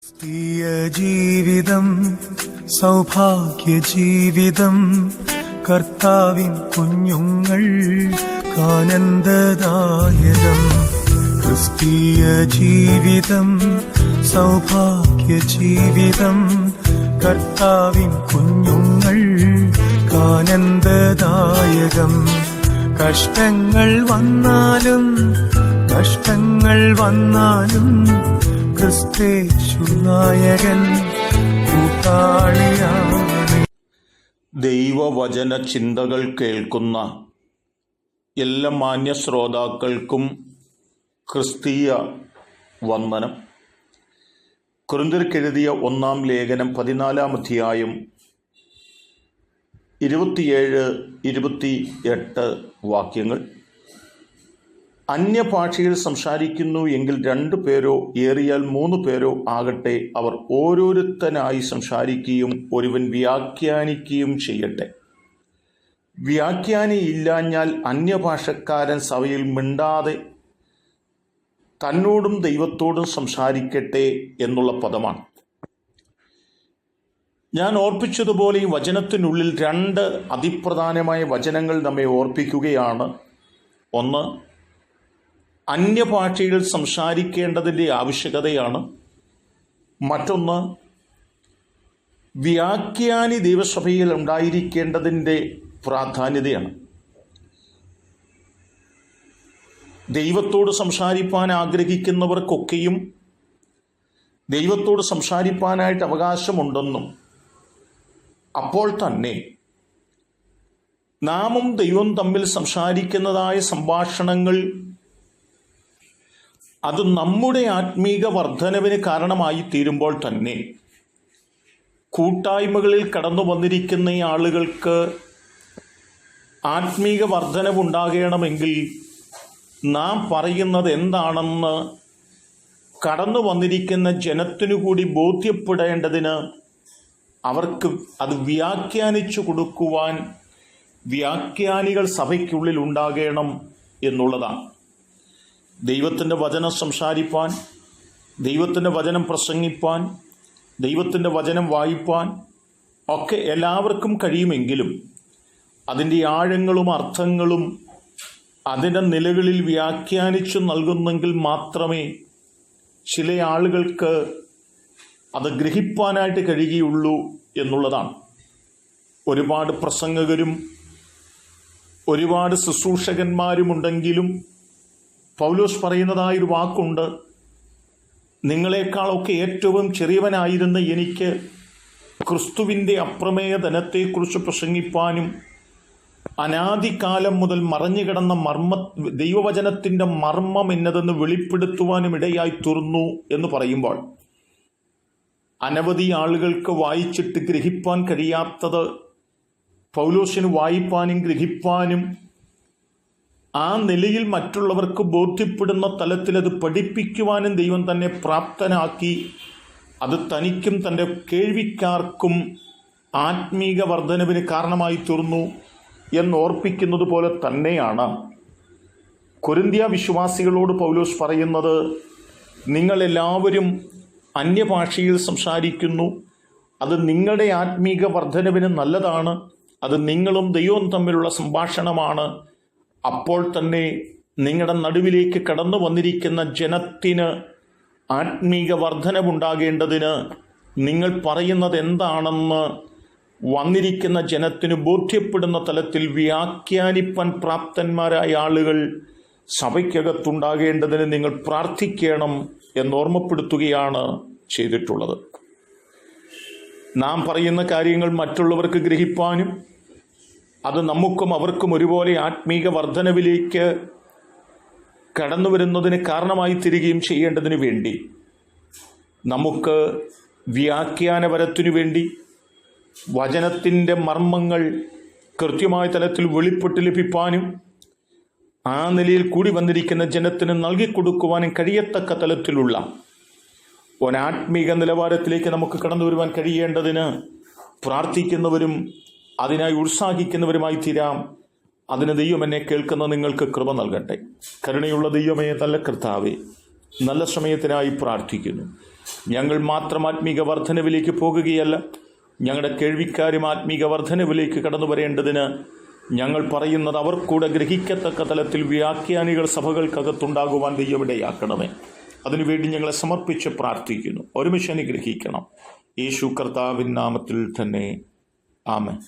ക്രിസ്തീയ ജീവിതം സൗഭാഗ്യ ജീവിതം കർത്താവിൻ കുഞ്ഞുങ്ങൾ ആനന്ദദായകം. ക്രിസ്തീയ ജീവിതം സൗഭാഗ്യ ജീവിതം കർത്താവിൻ കുഞ്ഞുങ്ങൾ ആനന്ദദായകം. കഷ്ടങ്ങൾ വന്നാലും ക്രിസ്തേശുനായകൻ കൂട്ടാളിയാണ്. ദൈവവചന ചിന്തകൾ കേൾക്കുന്ന എല്ലാ മാന്യ ശ്രോതാക്കൾക്കും ക്രിസ്തീയ വന്ദനം. കൊരിന്ത്യർക്കെഴുതിയ 1-ാം ലേഖനം 14-ാം അധ്യായം 27-28 വാക്യങ്ങൾ. അന്യഭാഷയിൽ സംസാരിക്കുന്നു എങ്കിൽ 2 പേരോ ഏറിയാൽ 3 പേരോ ആകട്ടെ, അവർ ഓരോരുത്തനായി സംസാരിക്കുകയും ഒരുവൻ വ്യാഖ്യാനിക്കുകയും ചെയ്യട്ടെ. വ്യാഖ്യാനി ഇല്ലാഞ്ഞാൽ അന്യഭാഷക്കാരൻ സഭയിൽ മിണ്ടാതെ തന്നോടും ദൈവത്തോടും സംസാരിക്കട്ടെ എന്നുള്ള പദമാണ്. ഞാൻ ഓർപ്പിച്ചതുപോലെ ഈ വചനത്തിനുള്ളിൽ 2 അതിപ്രധാനമായ വചനങ്ങൾ നമ്മെ ഓർപ്പിക്കുകയാണ്. ഒന്ന്, അന്യഭാഷയിൽ സംസാരിക്കേണ്ടതിൻ്റെ ആവശ്യകതയാണ്. മറ്റൊന്ന്, വ്യാഖ്യാനി ദൈവസഭയിൽ ഉണ്ടായിരിക്കേണ്ടതിൻ്റെ പ്രാധാന്യതയാണ്. ദൈവത്തോട് സംസാരിപ്പാൻ ആഗ്രഹിക്കുന്നവർക്കൊക്കെയും ദൈവത്തോട് സംസാരിപ്പാനായിട്ട് അവകാശമുണ്ടെന്നും അപ്പോൾ തന്നെ നാമും ദൈവം തമ്മിൽ സംസാരിക്കുന്നതായ സംഭാഷണങ്ങൾ അത് നമ്മുടെ ആത്മീക വർധനവിന് കാരണമായി തീരുമ്പോൾ തന്നെ കൂട്ടായ്മകളിൽ കടന്നു വന്നിരിക്കുന്ന ഈ ആളുകൾക്ക് ആത്മീക വർധനവുണ്ടാകണമെങ്കിൽ നാം പറയുന്നത് എന്താണെന്ന് കടന്നു വന്നിരിക്കുന്ന ജനത്തിനു കൂടി ബോധ്യപ്പെടേണ്ടതിന് അവർക്ക് അത് വ്യാഖ്യാനിച്ചു കൊടുക്കുവാൻ വ്യാഖ്യാനികൾ സഭയ്ക്കുള്ളിൽ ഉണ്ടാകണം എന്നുള്ളതാണ്. ദൈവത്തിൻ്റെ വചനം സംസാരിപ്പാൻ, ദൈവത്തിൻ്റെ വചനം പ്രസംഗിപ്പാൻ, ദൈവത്തിൻ്റെ വചനം വായിപ്പാൻ ഒക്കെ എല്ലാവർക്കും കഴിയുമെങ്കിലും അതിൻ്റെ ആഴങ്ങളും അർത്ഥങ്ങളും അതിൻ്റെ നിലകളിൽ വ്യാഖ്യാനിച്ചു നൽകുന്നെങ്കിൽ മാത്രമേ ചില ആളുകൾക്ക് അത് ഗ്രഹിപ്പാനായിട്ട് കഴിയുകയുള്ളൂ എന്നുള്ളതാണ്. ഒരുപാട് പ്രസംഗകരും ഒരുപാട് ശുശ്രൂഷകന്മാരുമുണ്ടെങ്കിലും പൗലോസ് പറയുന്നതായൊരു വാക്കുണ്ട്, നിങ്ങളെക്കാളൊക്കെ ഏറ്റവും ചെറിയവനായിരുന്ന എനിക്ക് ക്രിസ്തുവിൻ്റെ അപ്രമേയ ധനത്തെക്കുറിച്ച് പ്രസംഗിപ്പാനും അനാദികാലം മുതൽ മറഞ്ഞുകിടന്ന ദൈവവചനത്തിൻ്റെ മർമ്മം എന്നതെന്ന് വെളിപ്പെടുത്തുവാനും ഇടയായി തീർന്നു എന്ന് പറയുമ്പോൾ അനവധി ആളുകൾക്ക് വായിച്ചിട്ട് ഗ്രഹിപ്പാൻ കഴിയാത്തത് പൗലോസിന് വായിപ്പാനും ഗ്രഹിപ്പാനും ആ നിലയിൽ മറ്റുള്ളവർക്ക് ബോധ്യപ്പെടുന്ന തലത്തിൽ അത് പഠിപ്പിക്കുവാനും ദൈവം തന്നെ പ്രാപ്തനാക്കി. അത് തനിക്കും തൻ്റെ കേൾവിക്കാർക്കും ആത്മീക വർധനവിന് കാരണമായി തീർന്നു എന്നോർപ്പിക്കുന്നത് പോലെ തന്നെയാണ് കൊരിന്ത്യ വിശ്വാസികളോട് പൗലോസ് പറയുന്നത്, നിങ്ങളെല്ലാവരും അന്യഭാഷയിൽ സംസാരിക്കുന്നു, അത് നിങ്ങളുടെ ആത്മീക വർധനവിന് നല്ലതാണ്, അത് നിങ്ങളും ദൈവവും തമ്മിലുള്ള സംഭാഷണമാണ്. അപ്പോൾ തന്നെ നിങ്ങളുടെ നടുവിലേക്ക് കടന്നു വന്നിരിക്കുന്ന ജനത്തിന് ആത്മീക വർധനവുണ്ടാകേണ്ടതിന് നിങ്ങൾ പറയുന്നത് എന്താണെന്ന് വന്നിരിക്കുന്ന ജനത്തിന് ബോധ്യപ്പെടുന്ന തലത്തിൽ വ്യാഖ്യാനിപ്പാൻ പ്രാപ്തന്മാരായ ആളുകൾ സഭയ്ക്കകത്തുണ്ടാകേണ്ടതിന് നിങ്ങൾ പ്രാർത്ഥിക്കണം എന്നോർമ്മപ്പെടുത്തുകയാണ് ചെയ്തിട്ടുള്ളത്. നാം പറയുന്ന കാര്യങ്ങൾ മറ്റുള്ളവർക്ക് ഗ്രഹിപ്പാനും അത് നമുക്കും അവർക്കും ഒരുപോലെ ആത്മീക വർധനവിലേക്ക് കടന്നു വരുന്നതിന് കാരണമായി തീരുകയും ചെയ്യേണ്ടതിനു വേണ്ടി നമുക്ക് വ്യാഖ്യാനപരത്തിനു വേണ്ടി വചനത്തിൻ്റെ മർമ്മങ്ങൾ കൃത്യമായ തലത്തിൽ വെളിപ്പെട്ട് ലഭിപ്പാനും ആ നിലയിൽ കൂടി വന്നിരിക്കുന്ന ജനത്തിന് നൽകിക്കൊടുക്കുവാനും കഴിയത്തക്ക തലത്തിലുള്ള ഒരാത്മീക നിലവാരത്തിലേക്ക് നമുക്ക് കടന്നു വരുവാൻ കഴിയേണ്ടതിന് പ്രാർത്ഥിക്കുന്നവരും അതിനായി ഉത്സാഹിക്കുന്നവരുമായി തീരാം. അതിന് ദൈവം എന്നെ കേൾക്കുന്ന നിങ്ങൾക്ക് കൃപ നൽകട്ടെ. കരുണയുള്ള ദൈവമേ, നല്ല കർത്താവേ, നല്ല സമയത്തിനായി പ്രാർത്ഥിക്കുന്നു. ഞങ്ങൾ മാത്രം ആത്മീക വർധനവിലേക്ക് പോകുകയല്ല, ഞങ്ങളുടെ കേൾവിക്കാരും ആത്മീക വർധനവിലേക്ക് കടന്നു വരേണ്ടതിന് ഞങ്ങൾ പറയുന്നത് അവർ കൂടെ ഗ്രഹിക്കത്തക്ക തലത്തിൽ വ്യാഖ്യാനികൾ സഭകൾക്കകത്തുണ്ടാകുവാൻ ദൈവമിടയാക്കണമേ. അതിനുവേണ്ടി ഞങ്ങളെ സമർപ്പിച്ച് പ്രാർത്ഥിക്കുന്നു. ഒരുമിച്ച് അനുഗ്രഹിക്കണം. യേശു കർത്താവിൻ നാമത്തിൽ തന്നെ. ആമേൻ.